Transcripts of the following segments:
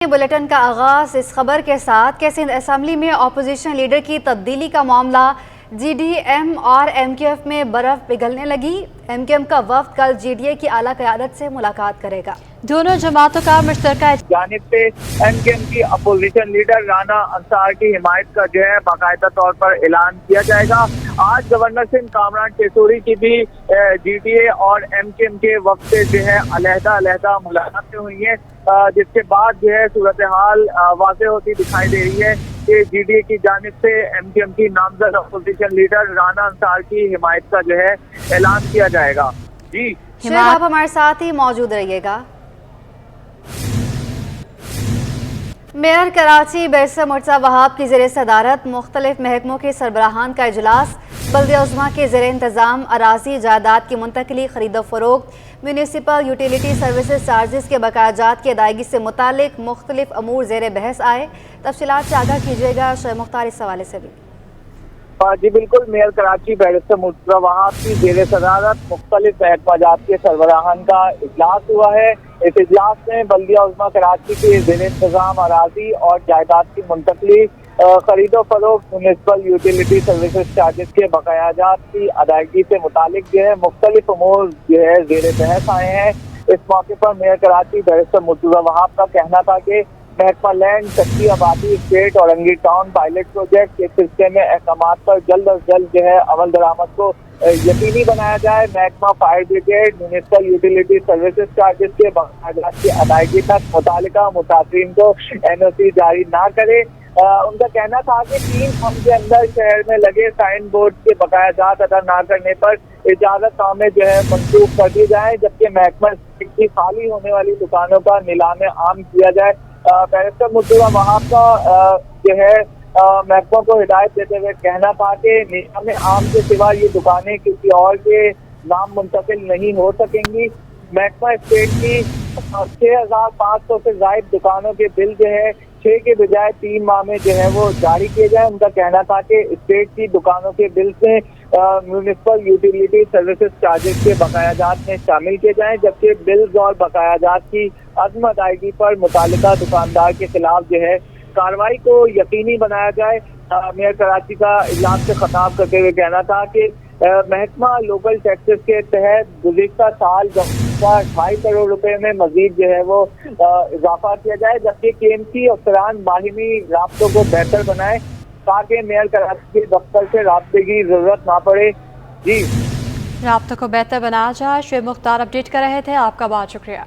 Bulletin का आगाज इस खबर के साथ कि सिंध असेंबली में अपोजिशन लीडर की तब्दीली का मामला GDM और MQF में बर्फ पिघलने लगी। MQM का वफ्द कल GDA की आला क़यादत से मुलाकात करेगा। दोनों जमातों का मुश्तरका जानिब से MQM की अपोजिशन लीडर राना अंसार की हिमायत का जो है बाकायदा तौर पर ऐलान किया जाएगा। आज गवर्नर सिंध कामरान टेसूरी की भी GDA और MQM के वक्त से जो है अलहदा मुलाकातें हुई हैं, जिसके बाद जो है सूरत हाल वाज़ेह होती दिखाई दे रही है कि GDA की जानिब से MQM की नामजद अपोजिशन लीडर राना अंसार की हिमायत का जो है ऐलान किया जाएगा। जी आप हमारे साथ ही मौजूद रहिएगा। मेयर कराची बैरिस्टर मुर्तज़ा वहाब की ज़ेर सदारत मुख्तलिफ महकमों के सरबराहान का इजलास। बल्दिया उज़्मा के ज़ेर इंतज़ाम अराज़ी जायदाद की मुंतकली, खरीदो फरोख्त, म्यूनिसिपल यूटिलिटी सर्विसेज चार्जेस के बकायाजात की अदायगी से मुतालिक मुख्तलिफ अमूर ज़ेर बहस आए। तफसीलात से आगाह कीजिएगा शोएब मुख्तार इस हवाले से भी। जी बिल्कुल, मेयर कराची बैरिस्टर मुर्तज़ा वहाब की ज़ेर सदारत मुख्तलिफ महकमाजात के सरबराहान का इजलास हुआ है। इस इजलास में बल्दिया उज़्मा कराची के ज़ेर इंतज़ाम अराज़ी और जायदाद की मुंतकली, खरीदो फरोख्त, म्यूनिसिपल यूटिलिटी सर्विसेज चार्जेस के बकायाजात की अदायगी से मुतालिक जो है मुख्तलिफ अमूर जो है ज़ेर बहस आए हैं। इस मौके पर मेयर कराची बैरिस्टर मुर्तज़ा वहाब का कहना था कि महकमा लैंड, कच्ची आबादी, स्टेट और अंगी टाउन पायलट प्रोजेक्ट के सिलसिले में अहकामात पर जल्द अज जल्द जो है अमल दरामद को यकीनी बनाया जाए। महकमा fire brigade, municipal utility services charges के बकायाजात की अदायगी तक मुतालिका मुतासरीन को NOC जारी ना करे। उनका कहना था कि 3 माह के अंदर शहर में लगे साइन बोर्ड के बकायाजात अदा ना करने पर इजाजत नामे जो है मंसूख कर दिए जाए, जबकि महकमा की खाली होने वाली दुकानों का नीलाम आम किया जाए। बैरिस्टर मुर्तज़ा वहाब का जो है महकमा को हिदायत देते हुए कहना था कि नीलाम आम के सिवा ये दुकानें किसी और के नाम मुंतकिल नहीं हो सकेंगी। महकमा स्टेट की 6500 से ज़ायद दुकानों के बिल जो है 6 के बजाय 3 माह में जो है वो जारी किए जाए। उनका कहना था कि स्टेट की दुकानों के बिल से म्यूनिसिपल यूटिलिटी सर्विसेज चार्जेस के बकायाजात में शामिल किए जाएं, जबकि बिल्स और बकायाजात की अदम अदायगी पर मुतालिका दुकानदार के खिलाफ जो है कार्रवाई को यकीनी बनाया जाए। मेयर कराची का इजलास से खिताब करते हुए कहना था कि महकमा लोकल टैक्सेस के तहत गुज़िश्ता साल 2.5 करोड़ रुपए में मजीद जो है वो इजाफा किया जाए, जबकि KMC अफसरान बाहिमी राब्तों को बेहतर बनाए ताकि मेयर कराची के दफ्तर से राब्ते की जरूरत ना पड़े। जी राब्तों को बेहतर बनाया जाए। शोएब मुख्तार अपडेट कर रहे थे, आपका बहुत शुक्रिया।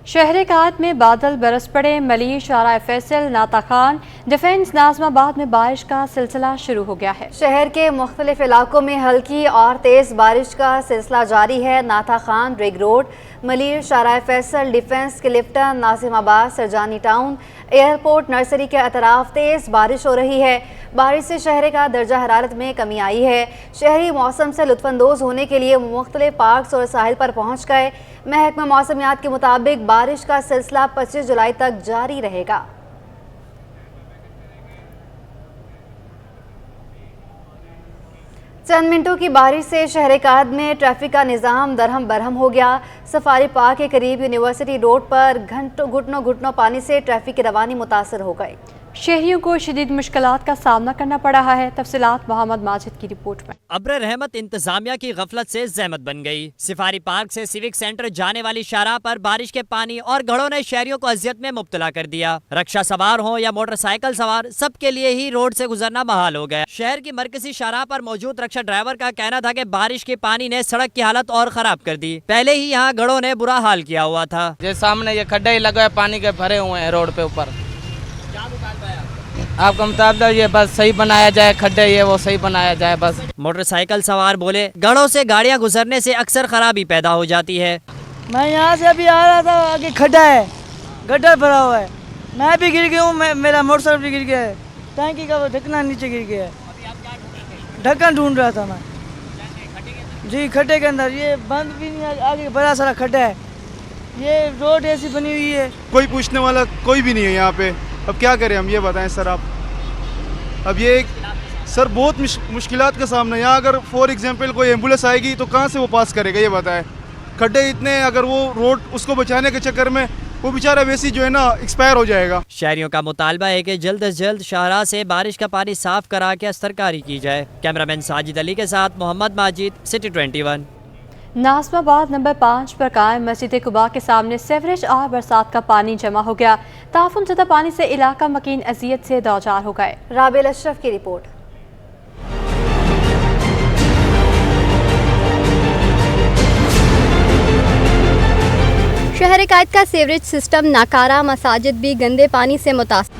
शहर कायद में बादल बरस पड़े। मलिर, शारा फैसल, नाता खान, डिफेंस, नाज़माबाद में बारिश का सिलसिला शुरू हो गया है। शहर के मुख्तलिफ इलाकों में हल्की और तेज़ बारिश का सिलसिला जारी है। नाता खान, रिग रोड, मलिर, शारा Faisal, defence, Clifton, Nazimabad, Sarjani town, airport, nursery के अतराफ तेज़ बारिश हो रही है। बारिश से शहर का दर्जा हरारत में कमी आई है। शहरी मौसम से लुत्फानंदोज़ होने के लिए मुख्तलिफ पार्क्स और साहिल पर पहुँच गए। महकमा मौसमियात के मुताबिक बारिश का सिलसिला 25 जुलाई तक जारी रहेगा। चंद मिनटों की बारिश से शहर कायद में ट्रैफिक का निज़ाम दरहम बरहम हो गया। सफारी पार्क के करीब यूनिवर्सिटी रोड पर घुटनों पानी से ट्रैफिक की रवानी मुतासर हो गई। शहरियों को शदीद मुश्किलात का सामना करना पड़ा है। तफसीलात मोहम्मद माजिद की रिपोर्ट में। अब्र रहमत इंतजामिया की गफलत से जहमत बन गई। सफारी पार्क से सिविक सेंटर जाने वाली शाहराह पर बारिश के पानी और घड़ों ने शहरियों को अजियत में मुब्तला कर दिया। रक्षा सवार हो या मोटरसाइकिल सवार, सबके लिए ही रोड से गुजरना महाल हो गया। शहर की मरकजी शाहराह पर मौजूद रक्षा ड्राइवर का कहना था कि बारिश के पानी ने सड़क की हालत और खराब कर दी। पहले ही यहाँ घड़ों ने बुरा हाल किया हुआ था। ये सामने ये खड्डे ही लगे पानी के भरे हुए हैं रोड पे ऊपर। आपका मुताबिक ये बस सही बनाया जाए, खड्डे ये वो सही बनाया जाए बस। मोटरसाइकिल सवार बोले, गढ़ों से गाड़ियां गुजरने से अक्सर खराबी पैदा हो जाती है। मैं यहाँ से अभी आ रहा था, आगे खड्डा है, गड्ढा भरा हुआ है, मैं भी गिर गया हूँ, मेरा मोटरसाइकिल भी गिर गया है, टैंकी का ढक्कन नीचे गिर गया है। ढक्कन ढूंढ रहा था मैं जी खड्डे के अंदर। ये बंद भी नहीं, आगे बड़ा सारा खड्डा है। ये रोड ऐसी बनी हुई है, कोई पूछने वाला कोई भी नहीं है यहाँ पे। अब क्या करें हम, ये बताएं सर आप। अब ये सर बहुत मुश्किलात का सामना है यहाँ। अगर फॉर एग्जांपल कोई एम्बुलेंस आएगी तो कहाँ से वो पास करेगा, ये बताएं। खड्डे इतने हैं, अगर वो रोड उसको बचाने के चक्कर में वो बेचारा वैसी जो है ना एक्सपायर हो जाएगा। शहरियों का मुतालबा है कि जल्द से जल्द शाहराह से बारिश का पानी साफ करा के सरकारी की जाए। कैमरामैन साजिद अली के साथ मोहम्मद माजिद, सिटी 21। नाज़माबाद नंबर 5 पर कायम मस्जिद कुबा के सामने सेवरेज और बरसात का पानी जमा हो गया। ताफुन ज़दा पानी से इलाका मकीन अजियत से दौचार हो गए। राबिल अशरफ की रिपोर्ट। शहर कायद का सीवरेज सिस्टम नाकारा, मसाजिद भी गंदे पानी से मुतासर।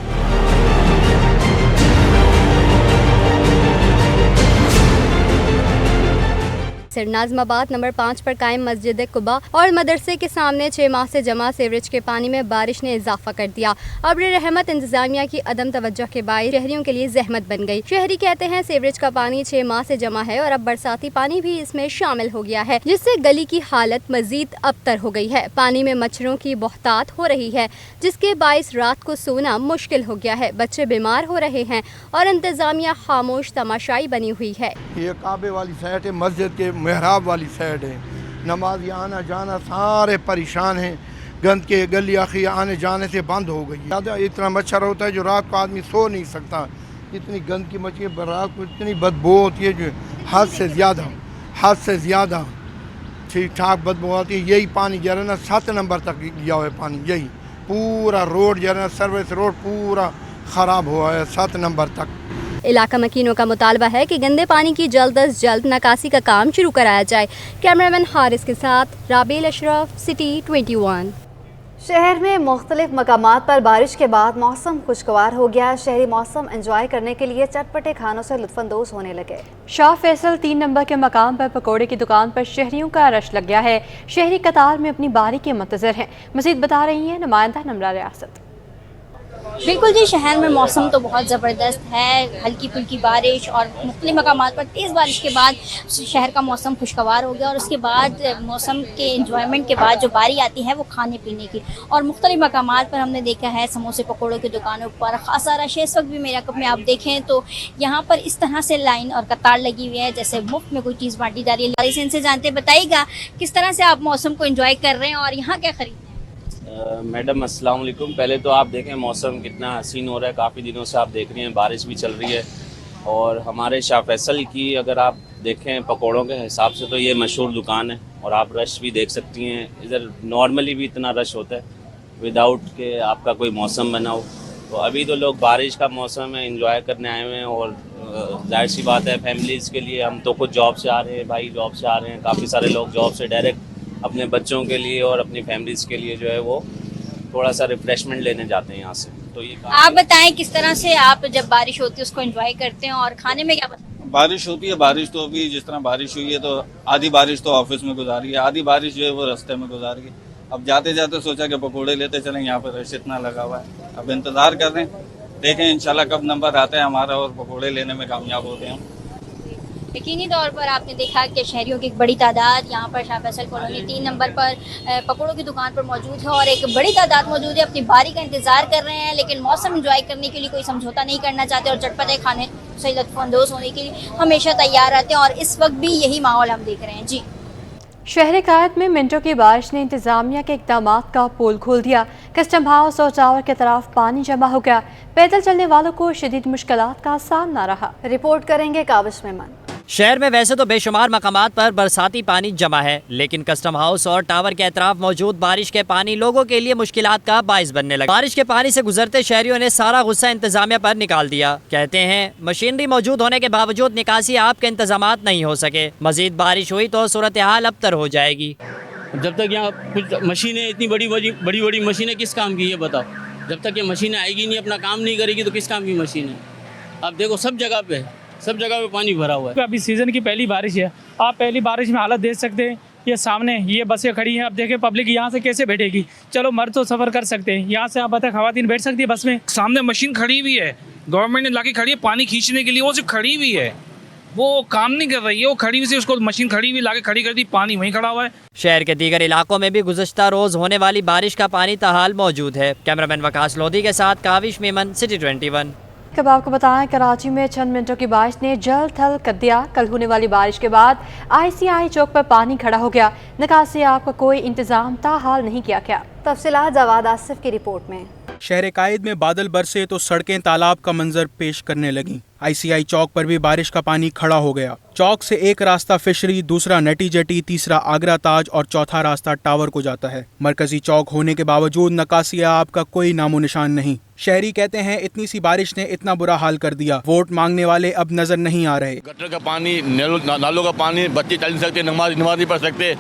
नाज़माबाद नंबर 5 पर कायम मस्जिद कुबा और मदरसे के सामने 6 माह से जमा सीवरेज के पानी में बारिश ने इजाफा कर दिया। अब्र रहमत इंतजामिया की अदम तवज्जो के बायस शहरियों के लिए जहमत बन गई। शहरी कहते हैं सीवरेज का पानी 6 माह से जमा है और अब बरसाती पानी भी इसमें शामिल हो गया है, जिससे गली की हालत मजीद अबतर हो गई है। पानी में मच्छरों की बहुतात हो रही है, जिसके बायस रात को सोना मुश्किल हो गया है। बच्चे बीमार हो रहे हैं और इंतजामिया खामोश तमाशाई बनी हुई है। ये काबे वाली साइड है, मस्जिद के मेहराब वाली साइड है। नमाजी आना जाना सारे परेशान हैं। गंद के गली आखिर आने जाने से बंद हो गई है। इतना मच्छर होता है जो रात को आदमी सो नहीं सकता। इतनी गंद की मच्छी है, रात को इतनी बदबू होती है जो हद से ज़्यादा ठीक ठाक बदबू आती है। यही पानी जो है ना 7 नंबर तक गया हुआ है पानी। यही पूरा रोड जो है ना सर्विस रोड पूरा ख़राब हुआ है 7 नंबर तक। इलाका मकीनों का मुतालबा है कि गंदे पानी की जल्द अज जल्द निकासी का काम शुरू कराया जाए। कैमरामैन हारिस के साथ राबिल अशरफ, सिटी 21। शहर में मुख्तलिफ मकामात पर बारिश के बाद मौसम खुशगवार हो गया। शहरी मौसम एंजॉय करने के लिए चटपटे खानों से लुत्फानंदोज होने लगे। शाह फैसल 3 नंबर के मकाम पर पकौड़े की दुकान पर शहरियों का रश लग गया है। शहरी कतार में अपनी बारी के मुंतज़िर हैं। मज़ीद बता रही हैं नुमाइंदा नमरा रियासत। बिल्कुल जी, शहर में मौसम तो बहुत ज़बरदस्त है। हल्की फुल्की बारिश और मुख्तलिफ मकामात पर तेज़ बारिश के बाद शहर का मौसम खुशगवार हो गया और उसके बाद मौसम के इंजॉयमेंट के बाद जो बारी आती है वो खाने पीने की। और मुख्तलिफ मकामात पर हमने देखा है समोसे पकौड़ों की दुकानों पर खासा रश है। इस वक्त भी मेरा कप में आप देखें तो यहाँ पर इस तरह से लाइन और कतार लगी हुई है जैसे मुफ्त में कोई चीज़ बांटी जा रही है। इनसे जानते बताइएगा किस तरह से आप मौसम को इंजॉय कर रहे हैं और यहाँ क्या खरीद। मैडम अस्सलाम वालेकुम। पहले तो आप देखें मौसम कितना हसीन हो रहा है। काफ़ी दिनों से आप देख रही हैं बारिश भी चल रही है और हमारे शाह फैसल की अगर आप देखें पकौड़ों के हिसाब से तो ये मशहूर दुकान है और आप रश भी देख सकती हैं। इधर नॉर्मली भी इतना रश होता है विदाउट के आपका कोई मौसम बना हो। तो अभी तो लोग बारिश का मौसम है इंजॉय करने आए हुए हैं और जाहिर सी बात है फैमिलीज़ के लिए। हम तो खुद जॉब से आ रहे हैं, भाई जॉब से आ रहे हैं, काफ़ी सारे लोग जॉब से डायरेक्ट अपने बच्चों के लिए और अपनी फैमिलीज़ के लिए जो है वो थोड़ा सा रिफ्रेशमेंट लेने जाते हैं यहाँ से। तो ये आप बताएं किस तरह से आप जब बारिश होती है उसको एंजॉय करते हैं और खाने में क्या बताएं? बारिश होती है, बारिश तो अभी जिस तरह बारिश हुई है तो आधी बारिश तो ऑफिस में गुजारी है, आधी बारिश जो है वो रास्ते में गुजारी है। अब जाते जाते सोचा कि पकौड़े लेते चलें, यहाँ पर रश इतना लगा हुआ है। अब इंतज़ार कर रहे हैं, देखें इंशाल्लाह कब नंबर आता है हमारा और पकौड़े लेने में कामयाब होते हैं। यकीनी तौर पर आपने देखा कि शहरियों की एक बड़ी तादाद यहाँ पर शाह फैसल कॉलोनी 3 नंबर पर पकौड़ों की दुकान पर मौजूद है और एक बड़ी तादाद मौजूद है अपनी बारी का इंतज़ार कर रहे हैं, लेकिन मौसम एंजॉय करने के लिए कोई समझौता नहीं करना चाहते और चटपटे खाने से लुत्फ़अंदोज़ होने के लिए हमेशा तैयार रहते हैं और इस वक्त भी यही माहौल हम देख रहे हैं। जी, शहर कायद में मिनटों की बारिश ने इंतजामिया के इक़दामात का पोल खोल दिया। कस्टम हाउस और टावर की तरफ पानी जमा हो गया। पैदल चलने वालों को शदीद मुश्किलात का सामना रहा। रिपोर्ट करेंगे काबिश मेमन। शहर में वैसे तो बेशुमार मकामात पर बरसाती पानी जमा है, लेकिन कस्टम हाउस और टावर के अतराफ मौजूद बारिश के पानी लोगों के लिए मुश्किलात का बाइस बनने लगा। बारिश के पानी से गुजरते शहरियों ने सारा गुस्सा इंतजामिया पर निकाल दिया। कहते हैं मशीनरी मौजूद होने के बावजूद निकासी आपके इंतजामात नहीं हो सके। मजीद बारिश हुई तो सूरत हाल अबतर हो जाएगी। जब तक यहाँ कुछ मशीनें इतनी बड़ी बड़ी मशीनें किस काम की, ये बताओ। जब तक ये मशीनें आएगी नहीं, अपना काम नहीं करेगी तो किस काम की मशीन है। अब देखो सब जगह पे पानी भरा हुआ है। अभी सीज़न की पहली बारिश है, आप पहली बारिश में हालत देख सकते हैं। ये सामने ये बसें खड़ी हैं, अब देखें पब्लिक यहाँ से कैसे बैठेगी। चलो मर्द तो सफ़र कर सकते हैं, यहाँ से आप बताएं ख़वातीन बैठ सकती है बस में। सामने मशीन खड़ी हुई है, गवर्नमेंट ने लाके खड़ी है पानी खींचने के लिए, वो सिर्फ खड़ी हुई है, वो काम नहीं कर रही है। वो खड़ी हुई से उसको मशीन खड़ी हुई लाके खड़ी कर दी, पानी वहीं खड़ा हुआ है। शहर के दीगर इलाकों में भी गुज़श्ता रोज होने वाली बारिश का पानी ताहाल मौजूद है। कैमरामैन वकास लोधी के साथ काविश मेमन, सिटी 21। अब आपको बताएं, कराची में चंद मिनटों की बारिश ने जल थल कर दिया। कल होने वाली बारिश के बाद ICI चौक पर पानी खड़ा हो गया। निकासी आब का कोई इंतजाम ताहाल नहीं किया गया। तफसीलात जवाद आसिफ की रिपोर्ट में। शहर कायद में बादल बरसे तो सड़कें तालाब का मंजर पेश करने लगीं। ICI चौक पर भी बारिश का पानी खड़ा हो गया। चौक से एक रास्ता फिशरी, दूसरा नटी जेटी, तीसरा आगरा ताज और चौथा रास्ता टावर को जाता है। मरकजी चौक होने के बावजूद नकासी आब का कोई नामो निशान नहीं। शहरी कहते हैं इतनी सी बारिश ने इतना बुरा हाल कर दिया, वोट मांगने वाले अब नजर नहीं आ रहे। गटर का पानी, नालों का पानी, बच्चे चल नहीं सकते, नमाज नहीं पढ़ सकते।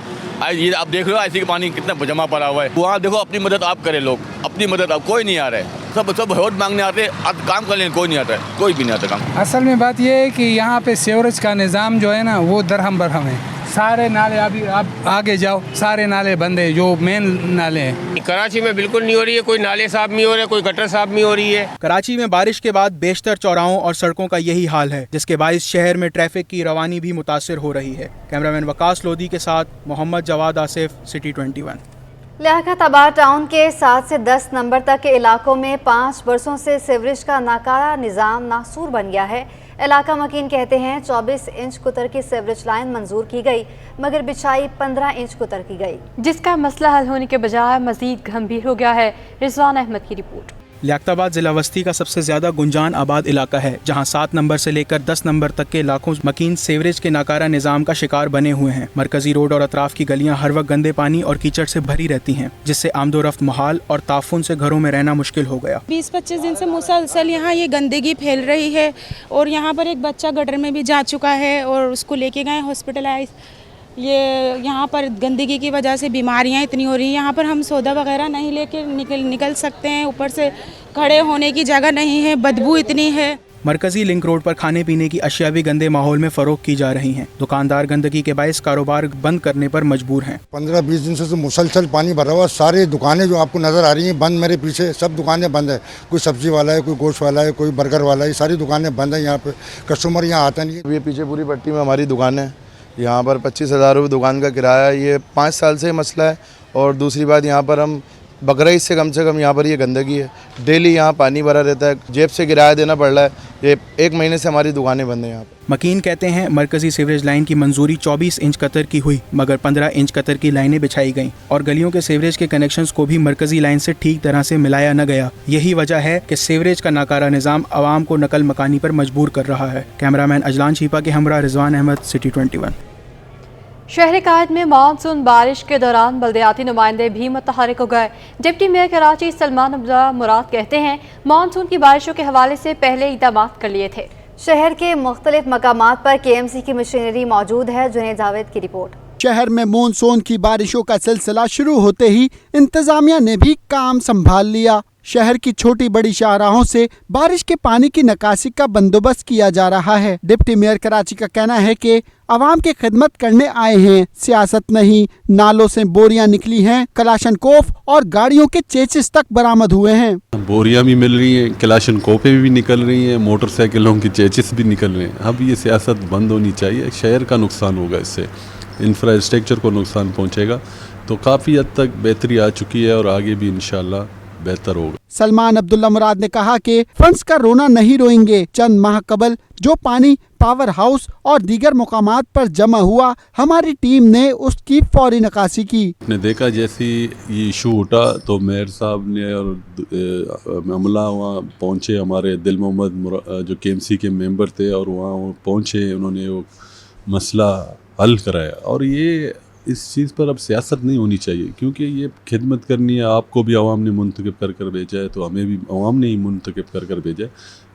ये आप देख रहे हो ऐसी पानी कितना जमा पड़ा हुआ है। वहाँ देखो अपनी मदद आप करें, लोग अपनी मदद, अब कोई नहीं आ रहा है। सब वोट मांगने आते, अब काम कर लें, कोई नहीं आता है, कोई भी नहीं आता काम। असल में बात यह है कि यहाँ पे सीवरेज का निज़ाम जो है ना वो दरहम बरहम है। सारे नाले, अभी आप आगे जाओ, सारे नाले बंद है, जो मेन नाले हैं। कराची में बिल्कुल नहीं हो रही है, कोई नाले साफ नहीं हो रहे, कोई गटर साफ नहीं हो रही है। कराची में बारिश के बाद बेशतर चौराहों और सड़कों का यही हाल है, जिसके बायस शहर में ट्रैफिक की रवानी भी मुतासिर हो रही है। कैमरामैन वकास लोधी के साथ मोहम्मद जवाद आसिफ, सिटी 21। लियाकताबाद टाउन के 7 से 10 नंबर तक के इलाकों में 5 बरसों से सीवरेज का नाकारा निज़ाम नासूर बन गया है। इलाका मकीन कहते हैं 24 इंच कुतर की सीवरेज लाइन मंजूर की गई, मगर बिछाई 15 इंच कुतर की गई, जिसका मसला हल होने के बजाय मजीद गंभीर हो गया है। रिजवान अहमद की रिपोर्ट। लियाकताबाद जिला वस्ती का सबसे ज्यादा गुंजान आबाद इलाका है, जहां 7 नंबर से लेकर 10 नंबर तक के इलाकों मकीन सीवरेज के नाकारा निजाम का शिकार बने हुए हैं। मरकजी रोड और अतराफ की गलियां हर वक्त गंदे पानी और कीचड़ से भरी रहती हैं, जिससे आमदोरफ्त मुहाल और ताफुन से घरों में रहना मुश्किल हो गया। 20-25 दिन से मुसलसल यहाँ ये गंदगी फैल रही है और यहाँ पर एक बच्चा गटर में भी जा चुका है और उसको लेके गए हॉस्पिटलाइज। ये यहाँ पर गंदगी की वजह से बीमारियाँ इतनी हो रही हैं, यहाँ पर हम सौदा वगैरह नहीं लेके निकल सकते हैं, ऊपर से खड़े होने की जगह नहीं है, बदबू इतनी है। मरकजी लिंक रोड पर खाने पीने की अशिया भी गंदे माहौल में फरोख्त की जा रही हैं। दुकानदार गंदगी के बायस कारोबार बंद करने पर मजबूर हैं। 15-20 दिन से मुसलसल पानी भरा हुआ, सारी दुकानें जो आपको नज़र आ रही हैं बंद, मेरे पीछे सब दुकानें बंद है। कोई सब्जी वाला है, कोई गोश्त वाला है, कोई बर्गर वाला है, सारी दुकानें बंद है। यहाँ पे कस्टमर यहाँ आता नहीं है। ये पीछे पूरी पट्टी में हमारी दुकान है, यहाँ पर 25,000 रुपये दुकान का किराया, ये 5 साल से मसला है। और दूसरी बात, यहाँ पर हम बकरीद से कम यहाँ पर ये गंदगी है, डेली यहाँ पानी भरा रहता है, जेब से किराया देना पड़ रहा है। ये 1 महीने से हमारी दुकानें बंद हैं यहाँ पर। मकीन कहते हैं मरकजी सीवरेज लाइन की मंजूरी 24 इंच कतर की हुई, मगर 15 इंच कतर की लाइनें बिछाई गईं और गलियों के सीवरेज के कनेक्शंस को भी मरकजी लाइन से ठीक तरह से मिलाया न गया। यही वजह है कि सीवरेज का नाकारा निज़ाम आवाम को नकल मकानी पर मजबूर कर रहा है। कैमरामैन अजलान छीपा के हमरा रिजवान अहमद, सिटी 21। शहर कायद में मानसून बारिश के दौरान बल्दियाती नुमाइंदे भी मुतहरिक हो गए। डिप्टी मेयर कराची सलमान अब्दुल्ला मुराद कहते हैं मानसून की बारिशों के हवाले से पहले इक़दाम कर लिए थे। शहर के मुख्तलिफ मकामात पर KMC की मशीनरी मौजूद है। जुनैद जावेद की रिपोर्ट। शहर में मानसून की बारिशों का सिलसिला शुरू होते ही इंतजामिया ने भी काम संभाल लिया। शहर की छोटी बड़ी शाहराहों से बारिश के पानी की निकासी का बंदोबस्त किया जा रहा है। डिप्टी मेयर कराची का कहना है कि आवाम की खिदमत करने आए हैं, सियासत नहीं। नालों से बोरियां निकली हैं, कलाशनकोफ और गाड़ियों के चेचिस तक बरामद हुए हैं। बोरियां भी मिल रही हैं, कलाशनकोफे भी निकल रही हैं, मोटरसाइकिलों की चेचिस भी निकल रहे हैं। अब ये सियासत बंद होनी चाहिए, शहर का नुकसान होगा, इससे इंफ्रास्ट्रक्चर को नुकसान पहुँचेगा। तो काफ़ी हद तक बेहतरी आ चुकी है और आगे भी इंशाल्लाह बेहतर होगा। सलमान अब्दुल्ला मुराद ने कहा कि फंड्स का रोना नहीं रोएंगे। चंद माह कबल जो पानी पावर हाउस और दीगर मुकामात पर जमा हुआ, हमारी टीम ने उसकी फौरी निकासी की। आपने देखा जैसी ये इशू उठा तो मेयर साहब ने और अमला वहाँ पहुँचे, हमारे दिल मोहम्मद जो KMC के मेंबर थे और वहाँ पहुँचे, उन्होंने वो मसला हल कराया। और ये इस चीज़ पर अब सियासत नहीं होनी चाहिए, क्योंकि ये खिदमत करनी है। आपको भी आवाम ने मुंतखब कर भेजा है, तो हमें भी आवाम ने ही मुंतखब कर भेजा है,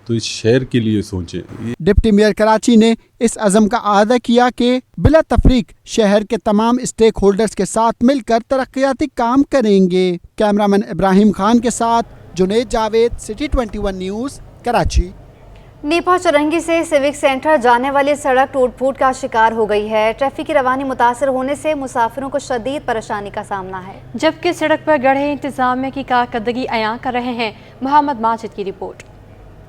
तो इस शहर के लिए सोचें। डिप्टी मेयर कराची ने इस अज़म का आदा किया कि बिला तफरीक शहर के तमाम स्टेक होल्डर्स के साथ मिलकर तरक्याती काम करेंगे। कैमरामैन इब्राहिम खान के साथ जुनैद जावेद, सिटी 21 न्यूज़, कराची। नीपा चौरंगी से सिविक सेंटर जाने वाली सड़क टूट फूट का शिकार हो गई है। ट्रैफिक की रवानी मुतासर होने से मुसाफिरों को शदीद परेशानी का सामना है, जबकि सड़क पर गढ़े इंतजामिया की कारकर्दगी अयां कर रहे हैं। मोहम्मद माजिद की रिपोर्ट।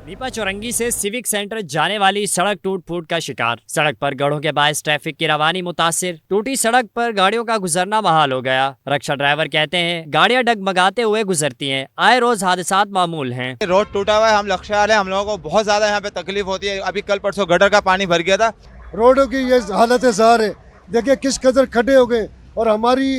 नीपा चौरंगी से सिविक सेंटर जाने वाली सड़क टूट फूट का शिकार। सड़क पर गढ़ों के बायस ट्रैफिक की रवानी मुतासिर। टूटी सड़क पर गाड़ियों का गुजरना महाल हो गया। रक्षा ड्राइवर कहते हैं गाड़ियां डगमगाते हुए गुजरती हैं। आए रोज हादसात मामूल हैं। रोड टूटा हुआ है, हम लक्ष्य वाले, हम लोगों को बहुत ज्यादा यहाँ पे तकलीफ होती है। अभी कल परसों गटर का पानी भर गया था। रोडों की ये हालत है सार है, देखिए किस कदर खड्डे हो गए और हमारी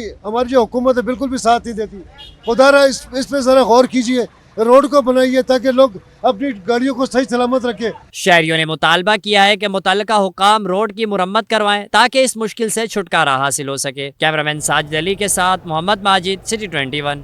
जो हुकूमत है बिल्कुल भी साथ नहीं देती। खुदारा इस पे जरा गौर कीजिए, रोड को बनाइए ताकि लोग अपनी गाड़ियों को सही सलामत रखें। शहरियों ने मुतालबा किया है कि मुतल्लिका हुकाम रोड की मुरम्मत करवाएं ताकि इस मुश्किल से छुटकारा हासिल हो सके। कैमरामैन साजिद अली के साथ मोहम्मद माजिद, सिटी 21।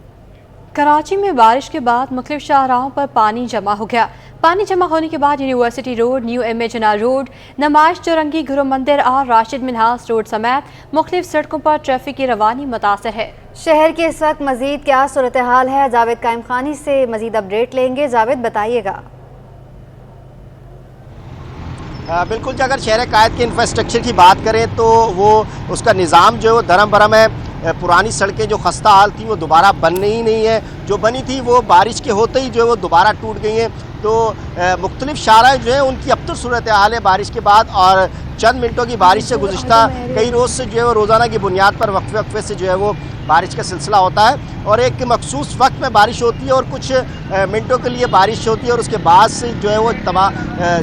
कराची में बारिश के बाद मुख्तलिफ शाहराहों पर पानी जमा हो गया। पानी जमा होने के बाद यूनिवर्सिटी रोड, न्यू इमेजिना रोड, नमाज चौरंगी, गुरु मंदिर और राशिद मिन्हास रोड समेत मुख्तलिफ सड़कों पर ट्रैफिक की रवानी मुतासर है। शहर के इस वक्त मजीद क्या सूरत हाल है, जावेद कायम खानी से मजीद अपडेट लेंगे। जावेद बताइएगा। बिल्कुल, अगर शहर कायद के इंफ्रास्ट्रक्चर की बात करें तो वो उसका निज़ाम जो है धर्म भरम है। पुरानी सड़कें जो खस्ता हाल थी वो दोबारा बननी ही नहीं है, जो बनी थी वो बारिश के होते ही जो है वो दोबारा टूट गई हैं। तो मुख्तलिफ शाहराह जो है उनकी अब तो सूरत हाल है बारिश के बाद, और चंद मिनटों की बारिश से गुज़िश्ता कई रोज़ से जो है वो रोज़ाना की बुनियाद पर वक्फे से जो है वो बारिश का सिलसिला होता है और एक मखसूस वक्त में बारिश होती है और कुछ मिनटों के लिए बारिश होती है और उसके बाद से जो है वो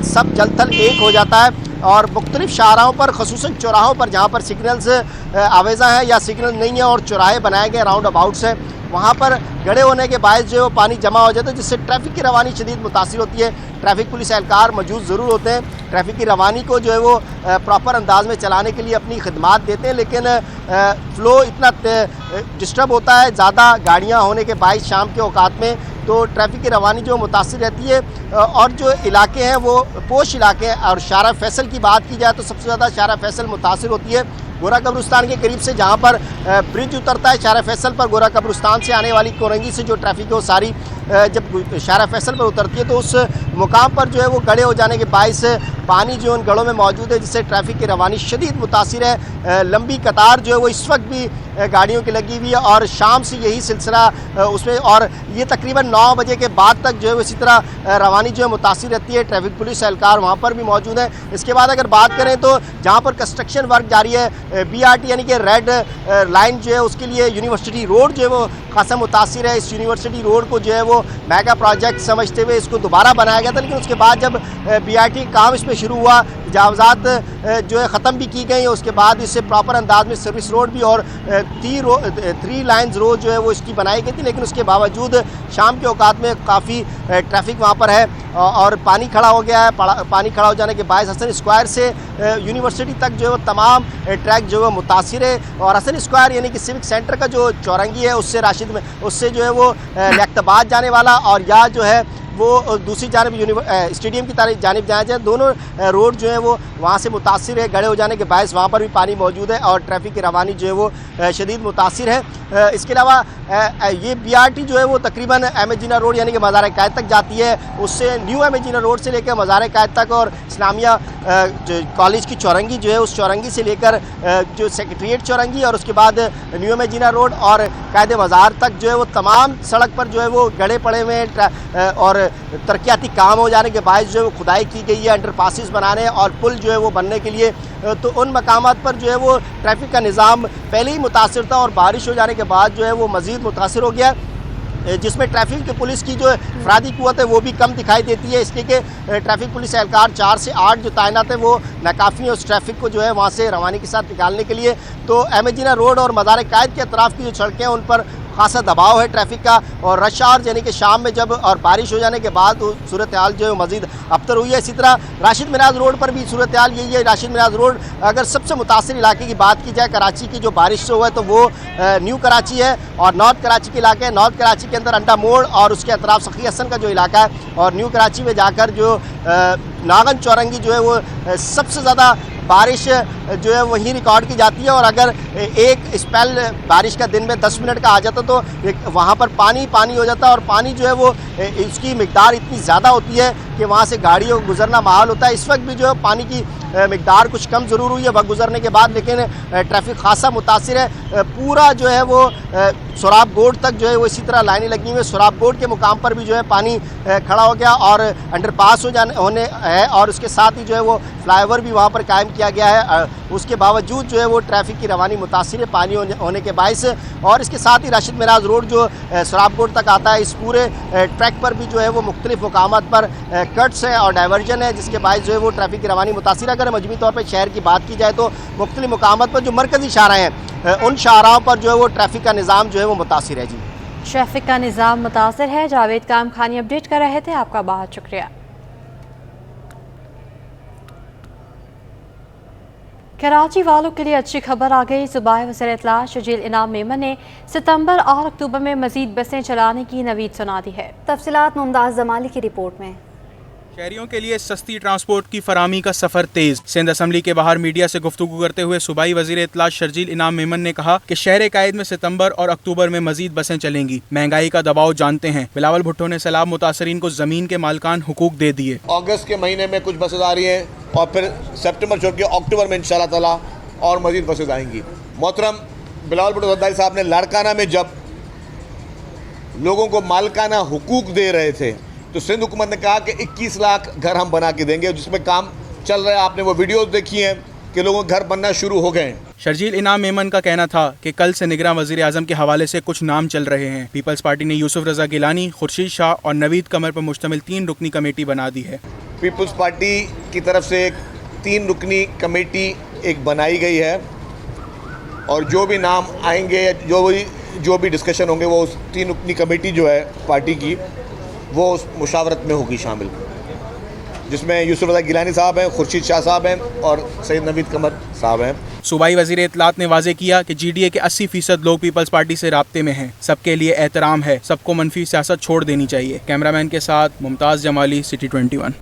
सब जल थल एक हो जाता है। और मुख्तलिफ शाहराहों पर, ख़ुसूसन चौराहों पर जहाँ पर सिग्नल्स आवेज़ा हैं या सिग्नल नहीं है और चौराहे बनाए गए राउंड अबाउट्स हैं, वहाँ पर गड़े होने के बायस जो है वो पानी जमा हो जाता है, जिससे ट्रैफिक की रवानी शदीद मुतासिर होती है। ट्रैफिक पुलिस एहलकार मौजूद ज़रूर होते हैं, ट्रैफिक की रवानी को जो है वो प्रॉपर अंदाज में चलाने के लिए अपनी खिदमात देते हैं, लेकिन फ़्लो इतना डिस्टर्ब होता है ज़्यादा गाड़ियाँ होने के बायस शाम के औकात में, तो ट्रैफिक की रवानी जो मुतासिर रहती है। और जो इलाके हैं वो पोश इलाके हैं। और शारा फैसल की बात की जाए तो सबसे ज़्यादा शारा फैसल मुतासिर होती है गोरा कब्रिस्तान के करीब से, जहाँ पर ब्रिज उतरता है शारा फैसल पर। गोरा कब्रिस्तान से आने वाली कोरंगी से जो ट्रैफिक है वो सारी जब शारा फैसल पर उतरती है तो उस मुकाम पर जो है वो गड़े हो जाने के बायस पानी जो उन गड़ों में मौजूद है, जिससे ट्रैफिक की रवानी शदीद मुतासिर है। लंबी कतार जो है वो इस वक्त भी गाड़ियों की लगी हुई है और शाम से यही सिलसिला उसमें, और ये तकरीबन 9 बजे के बाद तक जो है इसी तरह रवानी जो है मुतासिर रहती है। ट्रैफिक पुलिस एहलकार वहाँ पर भी मौजूद है। इसके बाद अगर बात करें तो जहाँ पर कंस्ट्रक्शन वर्क जारी है, BRT यानी कि रेड लाइन जो है उसके लिए यूनिवर्सिटी रोड जो है वो खासा मुतासिर है। इस यूनिवर्सिटी रोड को जो है वो मेगा प्रोजेक्ट समझते हुए इसको दोबारा बनाया गया था, लेकिन उसके बाद जब BRT काम इस पर शुरू हुआ, तजावज़ात जो है ख़त्म भी की गई, उसके बाद इससे प्रॉपर अंदाज में सर्विस रोड भी और 3 लाइन्स रोड जो है वो इसकी बनाई गई थी, लेकिन उसके बावजूद शाम के औकात में काफ़ी ट्रैफिक वहाँ पर है और पानी खड़ा हो गया है। पानी खड़ा हो जाने के बायस हसन स्क्वायर से यूनिवर्सिटी तक जो है वो तमाम ट्रैक जो है मुतासिर है। और हसन स्क्वायर यानी कि सिविक सेंटर का जो चौरंगी है उससे राशिद में उससे जो है वो लियाकताबाद जाने वाला और या जो है वो दूसरी जानब स्टेडियम की जानिब जाया जाए, दोनों रोड जो है वो वहाँ से मुतासिर है। गड़े हो जाने के बायस वहाँ पर भी पानी मौजूद है और ट्रैफिक की रवानी जो है वो शदीद मुतासिर है। इसके अलावा ये BRT जो है वो तकरीबन एमेजिना रोड यानी कि मज़ार कायद तक जाती है, उससे न्यू एमेजिना रोड से लेकर मज़ार कायद तक और इस्लामिया कॉलेज की चौरंगी जो है उस चौरंगी से लेकर जो सेक्रेटरीट चौरंगी और उसके बाद न्यू एमेजिना रोड और कायद मज़ार तक जो है वो तमाम सड़क पर जो है वो गड़े पड़े हुए हैं और तरक्याती काम हो जाने के बायस जो है वो खुदाई की गई है अंडर पासिस बनाने और पुल जो है वो बनने के लिए। तो उन मकामात पर जो है वो ट्रैफिक का निज़ाम पहले ही मुतासिर था और बारिश हो जाने के बाद जो है वो मज़ीद मुतासिर हो गया, जिसमें ट्रैफिक की पुलिस की जो अफरादी कुव्वत है वो भी कम दिखाई देती है, इसलिए कि ट्रैफिक पुलिस एहलकार 4 से 8 जो तैनात है वो नाकाफ़ी है उस ट्रैफिक को जो है वहाँ से रवानी के साथ निकालने के लिए। तो एमेजिना रोड और मज़ार कायद के अतराफ़ की जो सड़कें हैं उन पर खासा दबाव है ट्रैफिक का और रश आवर यानी कि शाम में जब और बारिश हो जाने के बाद सूरत हाल जो है मज़ीद अबतर हुई है। इसी तरह राशिद मिनाज रोड पर भी सूरत हाल यही है। राशिद मिनाज रोड अगर सबसे मुतासिर इलाके की बात की जाए कराची की जो बारिश से हुआ है तो वो न्यू कराची है और नॉर्थ कराची के इलाके हैं। नॉर्थ कराची के अंदर अंडा मोड़ और उसके अतराफ सखी हसन का जो इलाका है और न्यू कराची में जाकर जो नागन चौरंगी जो है वो सबसे ज़्यादा बारिश जो है वहीं रिकॉर्ड की जाती है। और अगर एक स्पेल बारिश का दिन में 10 मिनट का आ जाता तो वहाँ पर पानी हो जाता है और पानी जो है वो इसकी मिकदार इतनी ज़्यादा होती है कि वहाँ से गाड़ियों को गुजरना महाल होता है। इस वक्त भी जो है पानी की मिकदार कुछ कम ज़रूर हुई है वक्त गुजरने के बाद, लेकिन ट्रैफिक खासा मुतासिर है। पूरा जो है वो सुराब गोड तक जो है वो इसी तरह लाइनें लगी हुई है। सुराब गोड के मुकाम पर भी जो है पानी खड़ा हो गया और अंडरपास होने है, और उसके साथ ही जो है वो फ्लाईओवर भी वहाँ पर कायम किया गया है। उसके बावजूद जो है वो ट्रैफिक की रवानी मुतासिर है पानी होने के बायस। और इसके साथ ही राशिद मिराज रोड जो सुराब गोड तक आता है, इस पूरे ट्रैक पर भी जो है वो मुख्तलिफ मुकामात पर कट्स है और डाइवर्जन है, जिसके बायस जो है वो ट्रैफिक की रवानी मुतासिर है। अगर मजमूई तौर पर शहर की बात की जाए तो मुख्तलिफ मुकामात पर जो मरकज़ी शाहराह हैं उन शाहराहों पर जो है वो ट्रैफिक का निज़ाम जो है वो मुतासिर है। जी, ट्रैफिक का निज़ाम मुतासिर है। जावेद काम खानी अपडेट कर रहे थे, आपका बहुत शुक्रिया। कराची वालों के लिए अच्छी खबर आ गई। सूबाई वज़ीर इत्तला शजील इनाम मेमन ने सितंबर और अक्टूबर में मजीद बसें चलाने की नवीद सुना दी है। तफसीलात मुमताज़ जमाली की रिपोर्ट में। शहरियों के लिए सस्ती ट्रांसपोर्ट की फराहमी का सफर तेज। सिंध असम्बली के बाहर मीडिया से गुफ्तगू करते हुए सूबाई वजीर इत्तला शर्जील इनाम मेमन ने कहा कि शहर कायद में सितंबर और अक्टूबर में मजीद बसें चलेंगी। महंगाई का दबाव जानते हैं। बिलावल भुट्टो ने सैलाब मुतासरीन को जमीन के मालकान हुकूक दे दिए। अगस्त के महीने में कुछ बसें आ रही हैं और फिर सितंबर छोड़ के अक्टूबर में इंशाल्लाह ताला और मजीद बसें आएंगी। मोहतरम बिलावल भुट्टो जरदारी साहब ने लाड़काना में जब लोगों को मालकाना हुकूक दे रहे थे तो सिंध हुकूमत ने कहा कि 21 लाख घर हम बना के देंगे, जिसमें काम चल रहा है। आपने वो वीडियोस देखी हैं कि लोगों के घर बनना शुरू हो गए। शर्जील इनाम मेमन का कहना था कि कल से निगरान वजीर आजम के हवाले से कुछ नाम चल रहे हैं। पीपल्स पार्टी ने यूसुफ रजा गिलानी, खुर्शीद शाह और नवीद कमर पर मुश्तमिल 3 रुकनी कमेटी बना दी है। पीपल्स पार्टी की तरफ से एक 3 रुकनी कमेटी एक बनाई गई है और जो भी नाम आएंगे, जो भी डिस्कशन होंगे, वो उस 3 रुकनी कमेटी जो है पार्टी की, वो उस मुशावरत में होगी शामिल, जिसमें यूसुफ रजा गिलानी साहब हैं, खुर्शीद शाह साहब हैं और सैयद नवीद कमर साहब हैं। सूबाई वजीर इत्तलात ने वाजे किया कि GDA के 80% लोग पीपल्स पार्टी से राब्ते में हैं। सबके लिए एहतराम है, सबको मनफी सियासत छोड़ देनी चाहिए। कैमरामैन के साथ मुमताज़ जमाली, सिटी 21।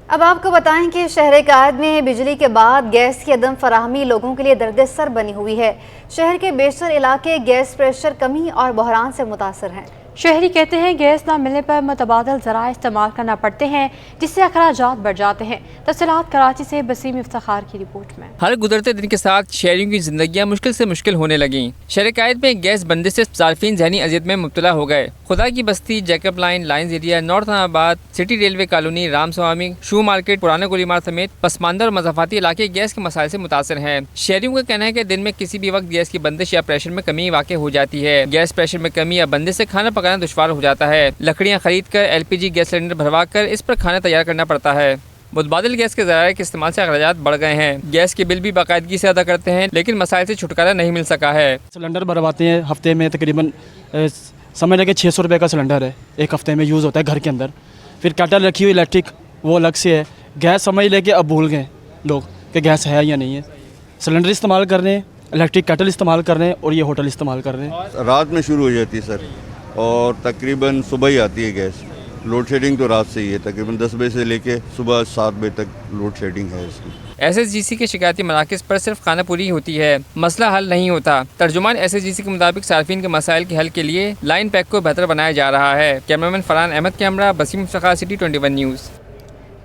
अब आपको बताएं कि शहर कायद में बिजली के बाद गैस की अदम फराहमी लोगों के लिए दर्द-ए-सर बनी हुई है। शहर के बेशतर इलाके गैस प्रेशर कमी और बहरान से मुतासर हैं। शहरी कहते हैं गैस ना मिलने पर मुतबादल ज़राए इस्तेमाल करना पड़ते हैं, जिससे अखराजात बढ़ जाते हैं। तफसीलात कराची से बसीम इफ्तिखार की रिपोर्ट में। हर गुजरते दिन के साथ शहरियों की जिंदगियां मुश्किल से मुश्किल होने लगीं। शहर कायद में गैस बंदिश से सार्फिन जहनी अजियत में मुब्तला हो गए। खुदा की बस्ती, Jacob line, lines area, north आबाद, सिटी रेलवे कॉलोनी, राम स्वामी, शू मार्केट, पुराना गोलीमार समेत पसमानदा और मज़ाफाती इलाके गैस के मसाइल से मुतासर हैं। शहरियों का कहना है कि दिन में किसी भी वक्त गैस की बंदिश या प्रेशर में कमी वाक़ हो जाती है। गैस प्रेशर में कमी या बंदिश से खाना पकाना दुश्वार हो जाता है। लकड़ियाँ खरीद कर LPG गैस सिलेंडर भरवा कर इस पर खाना तैयार करना पड़ता है। मुतबादिल गैस के ज़राए के इस्तेमाल से अखराजात बढ़ गए हैं। गैस के बिल भी बाकायदगी से अदा करते हैं, लेकिन मसाइल से छुटकारा नहीं मिल सका है। सिलेंडर भरवाते हैं हफ्ते में तकरीबन समझ लगे 600 रुपये का सिलेंडर है, एक हफ्ते में यूज़ होता है घर के अंदर। फिर केटल रखी हुई इलेक्ट्रिक, वो अलग से है। गैस समझ लेके अब भूल गए लोग कि गैस है या नहीं है। सिलेंडर इस्तेमाल कर रहे हैं, इलेक्ट्रिक केटल इस्तेमाल कर रहे हैं और ये होटल इस्तेमाल कर रहे हैं। रात में शुरू हो जाती है सर, और तकरीबन सुबह ही आती है गैस। लोड शेडिंग तो रात से ही है, तकरीबन 10 बजे से लेके सुबह 7 बजे तक लोड शेडिंग है इसकी। SSGC के शिकायती मराकज़ पर सिर्फ खाना पूरी होती है, मसला हल नहीं होता। तर्जुमान SSGC के मुताबिक सार्फिन के मसाइल के हल के लिए लाइन पैक को बेहतर बनाया जा रहा है। कैमरामैन फरहान अहमद के हमरा, बसीम इफ्तिखार, सिटी 21 न्यूज़।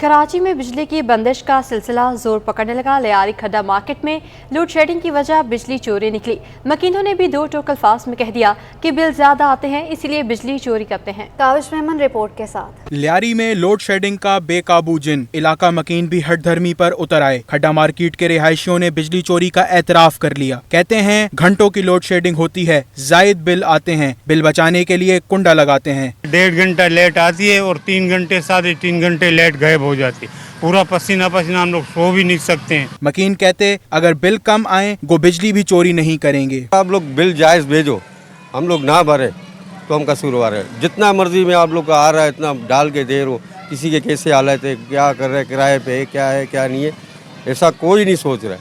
कराची में बिजली की बंदिश का सिलसिला जोर पकड़ने लगा। लियारी खड्डा मार्केट में लोड शेडिंग की वजह बिजली चोरी निकली। मकीनों ने भी 2 टोक अल्फाज में कह दिया कि बिल ज्यादा आते हैं, इसलिए बिजली चोरी करते हैं। काविश मेमन रिपोर्ट के साथ। लियारी में लोड शेडिंग का बेकाबू जिन, इलाका मकीन भी हट धर्मी पर उतर आए। खड्डा मार्केट के रिहायशियों ने बिजली चोरी का एतराफ कर लिया। कहते हैं घंटों की लोड शेडिंग होती है, जायद बिल आते हैं। बिल बचाने के लिए कुंडा लगाते हैं। 1.5 घंटा लेट आती है और 3 घंटे 3.5 घंटे लेट गायब हो जाती। पूरा पसीना पसीना, हम लोग सो भी नहीं सकते हैं। मकीन कहते अगर बिल कम आए वो बिजली भी चोरी नहीं करेंगे। आप लोग बिल जायज़ भेजो, हम लोग ना भरे तो हम कसूरवार है। जितना मर्जी में आप लोग का आ रहा है इतना डाल के दे रहे हो। किसी के कैसे हालत है, क्या कर रहे हैं, किराए पे क्या है क्या नहीं है, ऐसा कोई नहीं सोच रहा है।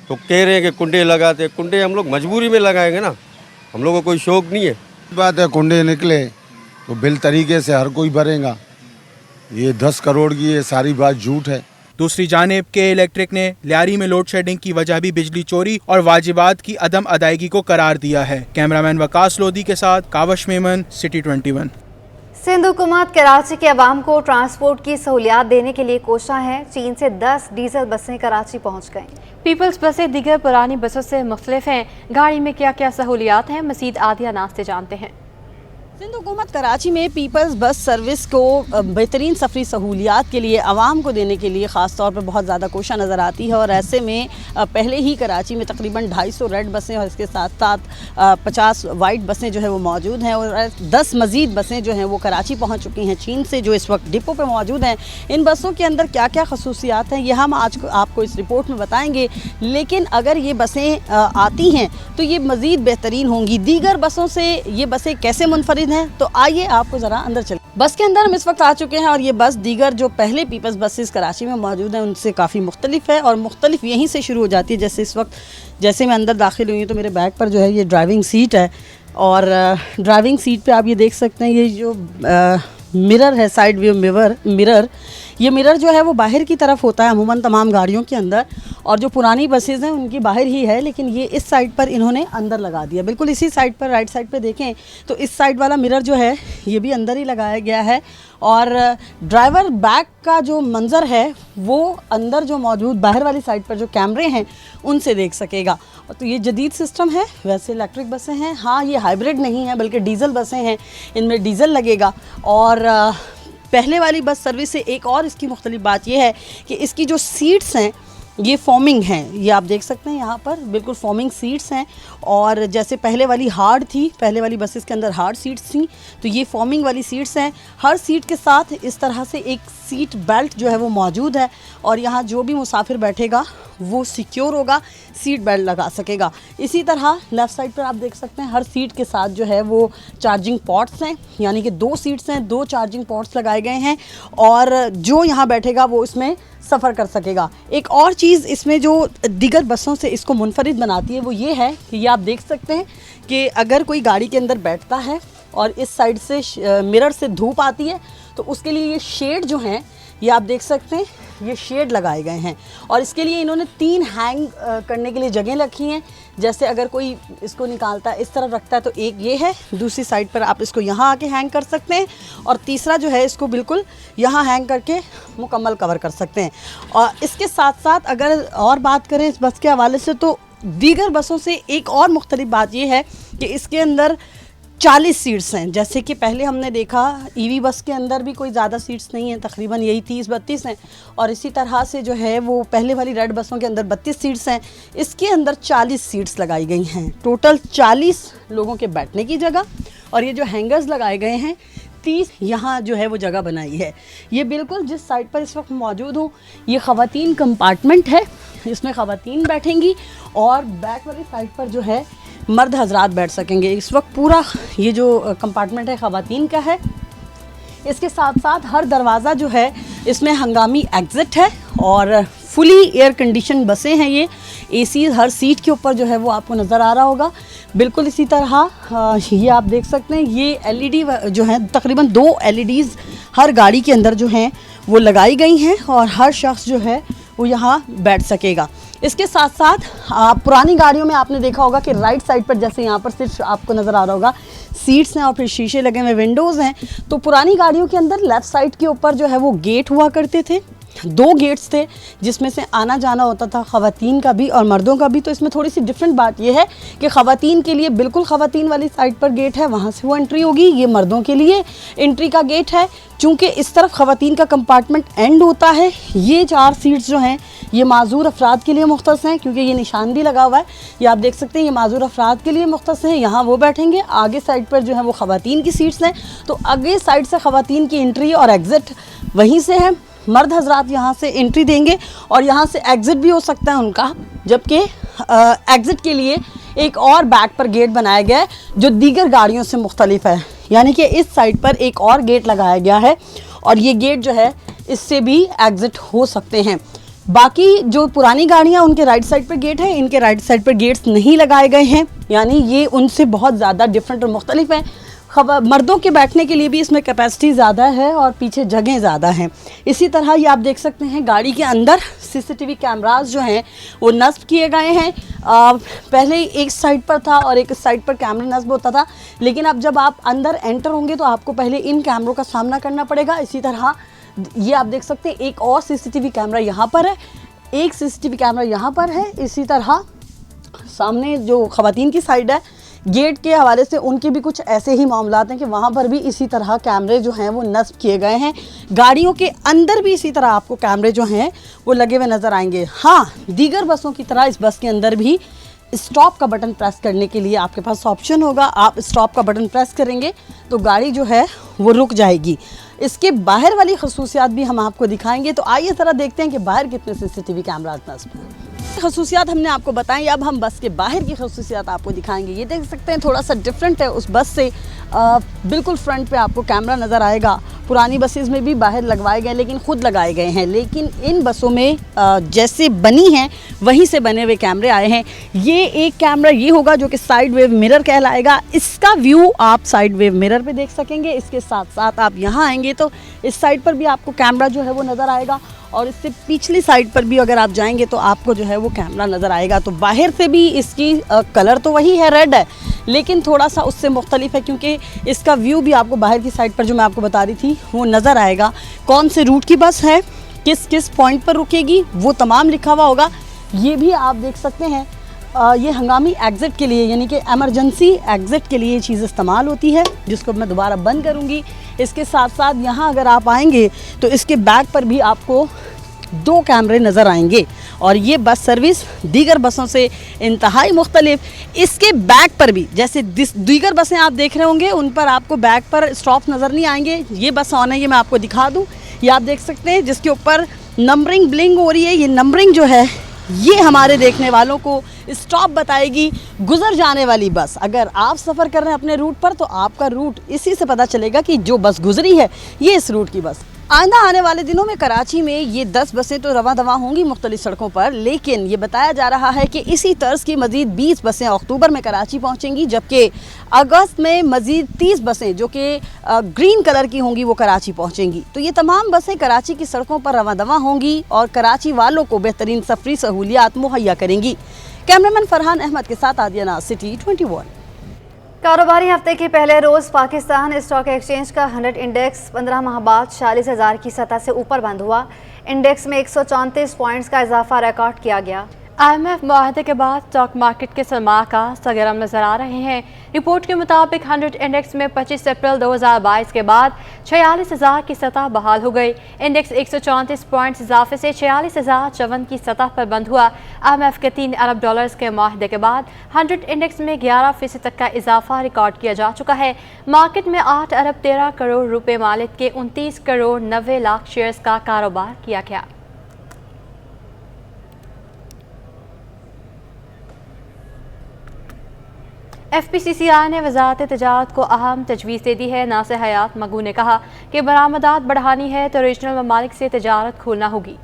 तो कह रहे हैं कि कुंडे लगाते, कुंडे हम लोग मजबूरी में लगाएंगे ना, हम लोग को कोई शौक नहीं है। बात है कुंडे निकले तो बिल तरीके से हर कोई भरेगा। ये 10 करोड़ की ये सारी बात झूठ है। दूसरी जानिब के इलेक्ट्रिक ने लियारी में लोड शेडिंग की वजह भी बिजली चोरी और वाजिबात की अदम अदायगी को करार दिया है। कैमरामैन वकास लोधी के साथ कावश मेमन, सिटी 21। सिंध हुकूमत कराची के अवाम को ट्रांसपोर्ट की सहूलियात देने के लिए कोशा है। चीन से 10 डीजल बसें कराची पहुँच गईं। पीपल्स बसें दीगर पुरानी बसों से मुख्तलिफ हैं। गाड़ी में क्या क्या सहूलियात हैं, मज़ीद आदिया नाज से जानते हैं। सिंध हुकूमत कराची में पीपल्स बस सर्विस को बेहतरीन सफरी सहूलियात के लिए आवाम को देने के लिए ख़ास तौर पर बहुत ज़्यादा कोशिश नज़र आती है और ऐसे में पहले ही कराची में तकरीबन 250 रेड बसें और इसके साथ साथ 50 वाइट बसें जो है वो मौजूद हैं और 10 मज़ीद बसें जो हैं वो कराची पहुँच चुकी हैं चीन से, जो इस वक्त डिपो पर मौजूद हैं। इन बसों के अंदर क्या क्या खसूसियात हैं ये हम आज आपको इस रिपोर्ट में बताएँगे, लेकिन अगर ये बसें आती हैं तो ये मज़ीद बेहतरीन होंगी। दीगर बसों से ये बसें कैसे मुनफरिद हैं, तो आइए आपको ज़रा अंदर चलें। बस के अंदर हम इस वक्त आ चुके हैं और ये बस दीगर जो पहले पीपल्स बसेस कराची में मौजूद हैं उनसे काफ़ी मुख्तलिफ है और मुख्तलिफ यहीं से शुरू हो जाती है। जैसे इस वक्त जैसे मैं अंदर दाखिल हुई हूँ तो मेरे बैग पर जो है ये ड्राइविंग सीट है और ड्राइविंग सीट पे आप ये देख सकते हैं ये जो मिरर है, साइड व्यू मिरर, ये मिरर जो है वो बाहर की तरफ होता है अमूमन तमाम गाड़ियों के अंदर, और जो पुरानी बसेज़ हैं उनकी बाहर ही है, लेकिन ये इस साइड पर इन्होंने अंदर लगा दिया। बिल्कुल इसी साइड पर राइट साइड पे देखें तो इस साइड वाला मिरर जो है ये भी अंदर ही लगाया गया है और ड्राइवर बैक का जो मंज़र है वो अंदर जो मौजूद बाहर वाली साइड पर जो कैमरे हैं उनसे देख सकेगा। तो ये जदीद सिस्टम है। वैसे इलेक्ट्रिक बसें हैं, हाँ ये हाइब्रिड नहीं है बल्कि डीज़ल बसें हैं, इनमें डीज़ल लगेगा। और पहले वाली बस सर्विस से एक और इसकी मुख्तलिफ बात यह है कि इसकी जो सीट्स हैं ये फॉर्मिंग हैं, ये आप देख सकते हैं यहाँ पर बिल्कुल फॉर्मिंग सीट्स हैं। और जैसे पहले वाली हार्ड थी, पहले वाली बसेस के अंदर हार्ड सीट्स थी, तो ये फॉर्मिंग वाली सीट्स हैं। हर सीट के साथ इस तरह से एक सीट बेल्ट जो है वो मौजूद है और यहाँ जो भी मुसाफिर बैठेगा वो सिक्योर होगा, सीट बेल्ट लगा सकेगा। इसी तरह लेफ़्ट साइड पर आप देख सकते हैं हर सीट के साथ जो है वो चार्जिंग पॉट्स हैं, यानी कि 2 सीट्स हैं, 2 चार्जिंग पॉट्स लगाए गए हैं और जो यहाँ बैठेगा वो इसमें सफ़र कर सकेगा। एक और चीज़ इसमें जो दीगर बसों से इसको मुनफरिद बनाती है वो ये है कि ये आप देख सकते हैं कि अगर कोई गाड़ी के अंदर बैठता है और इस साइड से मिरर से धूप आती है तो उसके लिए ये शेड जो हैं ये आप देख सकते हैं, ये शेड लगाए गए हैं और इसके लिए इन्होंने 3 हैंग करने के लिए जगह रखी हैं। जैसे अगर कोई इसको निकालता है, इस तरफ रखता है तो एक ये है, दूसरी साइड पर आप इसको यहाँ आके हैंग कर सकते हैं और तीसरा जो है इसको बिल्कुल यहाँ हैंग करके मुकम्मल कवर कर सकते हैं। और इसके साथ साथ अगर और बात करें इस बस के हवाले से तो दीगर बसों से एक और मुख्तलिफ बात ये है कि इसके अंदर 40 सीट्स हैं। जैसे कि पहले हमने देखा ईवी बस के अंदर भी कोई ज़्यादा सीट्स नहीं हैं, तकरीबन यही 30-32 हैं और इसी तरह से जो है वो पहले वाली रेड बसों के अंदर 32 सीट्स हैं, इसके अंदर 40 सीट्स लगाई गई हैं। टोटल 40 लोगों के बैठने की जगह और ये जो हैंगर्स लगाए गए हैं 30 यहाँ जो है वो जगह बनाई है। ये बिल्कुल जिस साइड पर इस वक्त मौजूद हूँ ये ख़वातीन कंपार्टमेंट है, इसमें ख़वातीन बैठेंगी और बैक वाली साइड पर जो है मर्द हजरात बैठ सकेंगे। इस वक्त पूरा ये जो कंपार्टमेंट है ख़वातीन का है। इसके साथ साथ हर दरवाज़ा जो है इसमें हंगामी एग्ज़िट है और फुली एयर कंडीशन बसें हैं। ये एसी हर सीट के ऊपर जो है वो आपको नज़र आ रहा होगा। बिल्कुल इसी तरह ये आप देख सकते हैं ये एलईडी जो है तकरीबन 2 एलईडीज़ हर गाड़ी के अंदर जो हैं वो लगाई गई हैं और हर शख्स जो है वो यहाँ बैठ सकेगा। इसके साथ साथ पुरानी गाड़ियों में आपने देखा होगा कि राइट साइड पर जैसे यहाँ पर सिर्फ आपको नज़र आ रहा होगा सीट्स हैं और फिर शीशे लगे हुए विंडोज़ हैं, तो पुरानी गाड़ियों के अंदर लेफ़्ट साइड के ऊपर जो है वो गेट हुआ करते थे। 2 गेट्स थे जिसमें से आना जाना होता था ख़वातीन का भी और मर्दों का भी। तो इसमें थोड़ी सी डिफरेंट बात यह है कि ख़वातीन के लिए बिल्कुल ख़वातीन वाली साइड पर गेट है, वहाँ से वो एंट्री होगी। ये मर्दों के लिए एंट्री का गेट है। चूँकि इस तरफ ख़वातीन का कंपार्टमेंट एंड होता है, ये 4 सीट्स जो हैं ये माजूर अफराद के लिए मुख्तस हैं, क्योंकि ये निशान भी लगा हुआ है। ये आप देख सकते हैं ये माजूर अफराद के लिए मुख्तस हैं, यहाँ वो बैठेंगे। आगे साइड पर जो है वो ख़वातीन की सीट्स हैं, तो आगे साइड से ख़वातीन की एंट्री और एग्ज़िट वहीं से है। मर्द हजरात यहाँ से एंट्री देंगे और यहाँ से एग्ज़िट भी हो सकता है उनका, जबकि एग्ज़िट के लिए एक और बैक पर गेट बनाया गया है जो दीगर गाड़ियों से मुख्तलिफ है, यानी कि इस साइड पर एक और गेट लगाया गया है और ये गेट जो है इससे भी एग्ज़िट हो सकते हैं। बाकी जो पुरानी गाड़ियाँ उनके राइट साइड पर गेट है, इनके राइट साइड पर गेट्स नहीं लगाए गए हैं, यानी ये उनसे बहुत ज़्यादा डिफरेंट और मुख्तलिफ है। मर्दों के बैठने के लिए भी इसमें कैपेसिटी ज़्यादा है और पीछे जगह ज़्यादा हैं। इसी तरह ये आप देख सकते हैं गाड़ी के अंदर सीसीटीवी कैमरास जो हैं वो नस्ब किए गए हैं। पहले एक साइड पर था और एक साइड पर कैमरा नस्ब होता था, लेकिन अब जब आप अंदर एंटर होंगे तो आपको पहले इन कैमरों का सामना करना पड़ेगा। इसी तरह ये आप देख सकते हैं एक और सीसीटीवी कैमरा यहाँ पर है, एक सीसीटीवी कैमरा यहाँ पर है। इसी तरह सामने जो ख़वातीन की साइड है गेट के हवाले से उनके भी कुछ ऐसे ही मामलात हैं कि वहाँ पर भी इसी तरह कैमरे जो हैं वो नस्ब किए गए हैं। गाड़ियों के अंदर भी इसी तरह आपको कैमरे जो हैं वो लगे हुए नज़र आएंगे। हाँ, दीगर बसों की तरह इस बस के अंदर भी स्टॉप का बटन प्रेस करने के लिए आपके पास ऑप्शन होगा। आप स्टॉप का बटन प्रेस करेंगे तो गाड़ी जो है वो रुक जाएगी। इसके बाहर वाली खसूसियात भी हम आपको दिखाएंगे, तो आइए ज़रा देखते हैं कि बाहर कितने सीसीटीवी कैमरास नस्ब हैं। खसूसियात हमने आपको बताई, अब हम बस के बाहर की खसूसियात आपको दिखाएंगे। ये देख सकते हैं थोड़ा सा डिफरेंट है उस बस से। बिल्कुल फ्रंट पे आपको कैमरा नज़र आएगा। पुरानी बसेस में भी बाहर लगवाए गए लेकिन ख़ुद लगाए गए हैं, लेकिन इन बसों में जैसे बनी हैं वहीं से बने हुए कैमरे आए हैं। ये एक कैमरा ये होगा जो कि साइड वेव मिरर कहलाएगा। इसका व्यू आप साइड वेव मिरर पे देख सकेंगे। इसके साथ साथ आप यहाँ आएंगे तो इस साइड पर भी आपको कैमरा जो है वो नज़र आएगा और इससे पिछली साइड पर भी अगर आप जाएंगे तो आपको जो है वो कैमरा नज़र आएगा। तो बाहर से भी इसकी कलर तो वही है, रेड है, लेकिन थोड़ा सा उससे मुख्तलिफ है क्योंकि इसका व्यू भी आपको बाहर की साइड पर जो मैं आपको बता रही थी वो नज़र आएगा। कौन से रूट की बस है, किस किस पॉइंट पर रुकेगी, वो तमाम लिखा हुआ होगा। ये भी आप देख सकते हैं ये हंगामी एग्ज़िट के लिए यानी कि एमरजेंसी एग्ज़िट के लिए ये चीज़ इस्तेमाल होती है, जिसको मैं दोबारा बंद करूँगी। इसके साथ साथ यहाँ अगर आप आएंगे तो इसके बैक पर भी आपको 2 कैमरे नज़र आएंगे और ये बस सर्विस दीगर बसों से इंतहाई मुख्तलिफ। इसके बैक पर भी जैसे दीगर बसें आप देख रहे होंगे उन पर आपको बैक पर स्टॉप नज़र नहीं आएंगे। ये बस ऑन है, ये मैं आपको दिखा दूँ। ये आप देख सकते हैं जिसके ऊपर नंबरिंग ब्लिंग हो रही है। ये नंबरिंग जो है ये हमारे देखने वालों को स्टॉप बताएगी गुजर जाने वाली बस। अगर आप सफ़र कर रहे हैं अपने रूट पर तो आपका रूट इसी से पता चलेगा कि जो बस गुजरी है ये इस रूट की बस। आइंदा आने वाले दिनों में कराची में ये 10 बसें तो रवां दवां होंगी मुख्तलिफ सड़कों पर, लेकिन ये बताया जा रहा है कि इसी तर्ज की मज़ीद 20 बसें अक्टूबर में कराची पहुँचेंगी, जबकि अगस्त में मज़ीद 30 बसें जो कि ग्रीन कलर की होंगी वो कराची पहुँचेंगी। तो ये तमाम बसें कराची की सड़कों पर रवां दवां होंगी और कराची वालों को बेहतरीन सफरी सहूलियात मुहैया करेंगी। कैमरामैन फरहान अहमद के साथ आदिया नाज, सिटी 21। कारोबारी हफ्ते के पहले रोज़ पाकिस्तान स्टॉक एक्सचेंज का 100 इंडेक्स 15 माह बाद 40,000 की सतह से ऊपर बंद हुआ। इंडेक्स में 134 पॉइंट्स का इजाफा रिकॉर्ड किया गया। IMF मुआहदे के बाद स्टॉक मार्केट के सरमा का सरगर्म नजर आ रहे हैं। रिपोर्ट के मुताबिक 100 इंडेक्स में 25 अप्रैल 2022 के बाद 46,000 की सतह बहाल हो गई। इंडेक्स 134 पॉइंट्स इजाफे से 46,054 की सतह पर बंद हुआ। IMF के 3 अरब डॉलर्स के मुआहदे के बाद 100 इंडेक्स में 11% तक का इजाफा रिकॉर्ड किया जा चुका है। मार्केट में 8 अरब 13 करोड़ रुपए मालिक के 29 करोड़ 90 लाख शेयर्स का कारोबार किया गया। FPCCI ने वजारत तिजारत को अहम तजवीज़ दे दी है। नासिर हयात मगू ने कहा कि बरामदात बढ़ानी है तो रीजनल ममालिक से तिजारत खोलना होगी।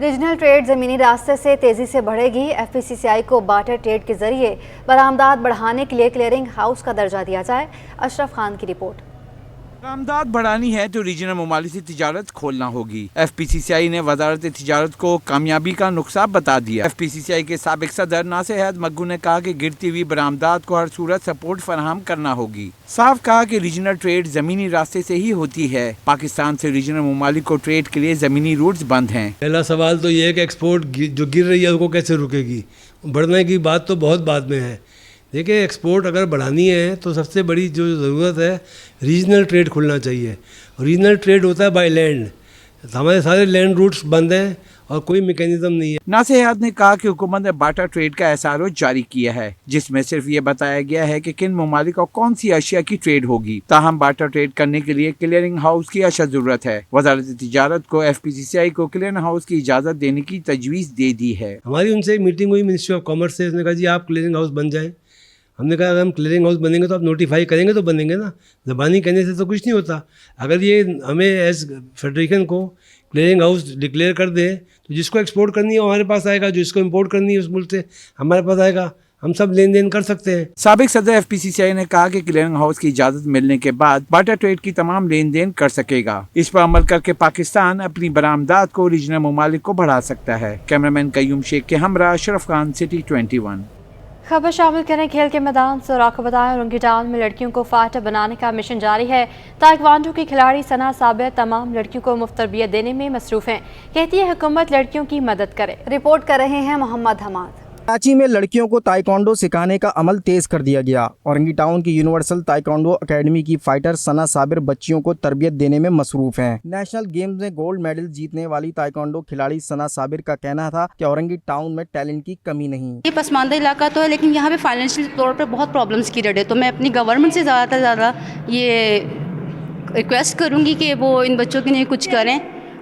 रीजनल ट्रेड ज़मीनी रास्ते से तेज़ी से बढ़ेगी। FPCCI को बार्टर ट्रेड के ज़रिए बरामदात बढ़ाने के लिए क्लियरिंग हाउस का दर्जा दिया जाए। अशरफ खान की रिपोर्ट। बरामदात बढ़ानी है तो रीजनल ममालिक से तिजारत खोलना होगी। FPCCI ने वजारत तिजारत को कामयाबी का नुस्खा बता दिया। FPCCI के साबिक सदर नासिर हयात मग्गू ने कहा कि गिरती हुई बरामदात को हर सूरत सपोर्ट फराहम करना होगी। साफ कहा कि रीजनल ट्रेड जमीनी रास्ते से ही होती है। पाकिस्तान से रीजनल ममालिक को ट्रेड के लिए जमीनी रूट्स बंद हैं। पहला सवाल तो ये है कि एक्सपोर्ट जो गिर रही है उसको कैसे रुकेगी। बढ़ने की बात तो बहुत बाद में है। देखिए, एक्सपोर्ट अगर बढ़ानी है तो सबसे बड़ी जो ज़रूरत है रीजनल ट्रेड खुलना चाहिए। रीजनल ट्रेड होता है बाय लैंड। हमारे सारे लैंड रूट्स बंद हैं और कोई मैकेनिज्म नहीं है। नासिर हयात ने कहा कि हुकूमत ने बार्टर ट्रेड का एसआरओ जारी किया है, जिसमें सिर्फ ये बताया गया है कि किन ममालिक और कौन सी अशिया की ट्रेड होगी। ताहम बार्टर ट्रेड करने के लिए क्लियरिंग हाउस की अशद जरूरत है। वजारत तिजारत को FPCCI को क्लियरिंग हाउस की इजाज़त देने की तजवीज़ दे दी है। हमारी उनसे एक मीटिंग हुई मिनिस्ट्री ऑफ कॉमर्स से। उसने कहा जी आप क्लियरिंग हाउस बन जाएँ। हमने कहा अगर हम क्लियरिंग हाउस बनेंगे तो आप नोटिफाई करेंगे तो बनेंगे ना। ज़बानी कहने से तो कुछ नहीं होता। अगर ये हमें एज फेडरेशन को क्लियरिंग हाउस डिक्लेयर कर दे तो जिसको एक्सपोर्ट करनी है वो हमारे पास आएगा, जिसको इंपोर्ट करनी है उस मुल्क से हमारे पास आएगा। हम सब लेन देन कर सकते हैं। साबिक सदर FPCCI ने कहा कि क्लियरिंग हाउस की इजाजत मिलने के बाद बार्टर ट्रेड की तमाम लेन देन कर सकेगा। इस पर अमल करके पाकिस्तान अपनी बरामदात को रीजनल ममालिक को बढ़ा सकता है। कैमरामैन कयूम शेख के हमरा अशरफ खान, सिटी 21। खबर शामिल करें खेल के मैदान से। और आपको बताएं ओरंगी टाउन में लड़कियों को फाइटर बनाने का मिशन जारी है। ताइक्वांडो की खिलाड़ी सना साबिर तमाम लड़कियों को मुफ्त तरबियत देने में मसरूफ हैं। कहती है हुकूमत लड़कियों की मदद करे। रिपोर्ट कर रहे हैं मोहम्मद हमाद। कराची में लड़कियों को ताइक्वांडो सिखाने का अमल तेज कर दिया गया। औरंगी टाउन की यूनिवर्सल ताइक्वांडो एकेडमी की फाइटर सना साबिर बच्चियों को तरबियत देने में मसरूफ हैं। नेशनल गेम्स में गोल्ड मेडल जीतने वाली ताइक्वांडो खिलाड़ी सना साबिर का कहना था कि औरंगी टाउन में टैलेंट की कमी नहीं। ये पसमानदा इलाका तो है, लेकिन यहाँ पे फाइनेंशियल तौर पर बहुत प्रॉब्लम्स क्रिएट है। तो मैं अपनी गवर्नमेंट से ज़्यादा से ज़्यादा ये रिक्वेस्ट करूँगी कि वो इन बच्चों के लिए कुछ करें।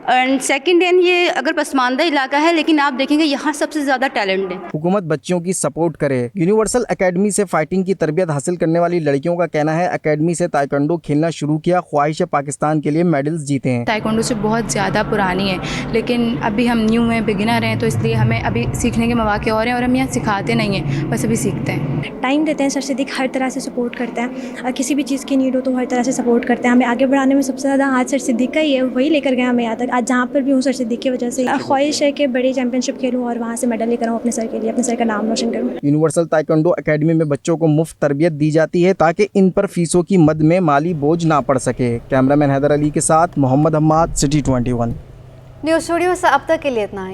एंड सेकंड हैंड ये अगर पसमानदा इलाका है, लेकिन आप देखेंगे यहाँ सबसे ज़्यादा टैलेंट है। हुकूमत बच्चियों की सपोर्ट करे। यूनिवर्सल एकेडमी से फाइटिंग की तरबियत हासिल करने वाली लड़कियों का कहना है एकेडमी से ताइक्वांडो खेलना शुरू किया, ख्वाहिश है पाकिस्तान के लिए मेडल्स जीते हैं। ताइक्वांडो से बहुत ज़्यादा पुरानी है, लेकिन अभी हम न्यू हैं, बिगिनर हैं, तो इसलिए हमें अभी सीखने के मौके और हैं और हम यहाँ सिखाते नहीं हैं, बस अभी सीखते हैं। टाइम देते हैं। सर सिद्दीक हर तरह से सपोर्ट करते हैं। किसी भी चीज़ की नीड हो तो हर तरह से सपोर्ट करते हैं। हमें आगे बढ़ाने में सबसे ज़्यादा हाथ सर सिद्दीक का ही है। वही लेकर गए हमें यहाँ तक। आज जहाँ पर भी हूँ सिद्दीक की वजह से। ख्वाहिश है कि बड़ी चैंपियनशिप खेलूं और वहाँ से मेडल लेकर आऊँ अपने सर के लिए, अपने सर का नाम रोशन करूँ। यूनिवर्सल ताइक्वांडो एकेडमी में बच्चों को मुफ्त तरबियत दी जाती है ताकि इन पर फीसों की मद में माली बोझ ना पड़ सके। कैमरामैन हैदर अली के साथ Mohammad Hammad, city 21। News studio से अब तक के लिए इतना ही।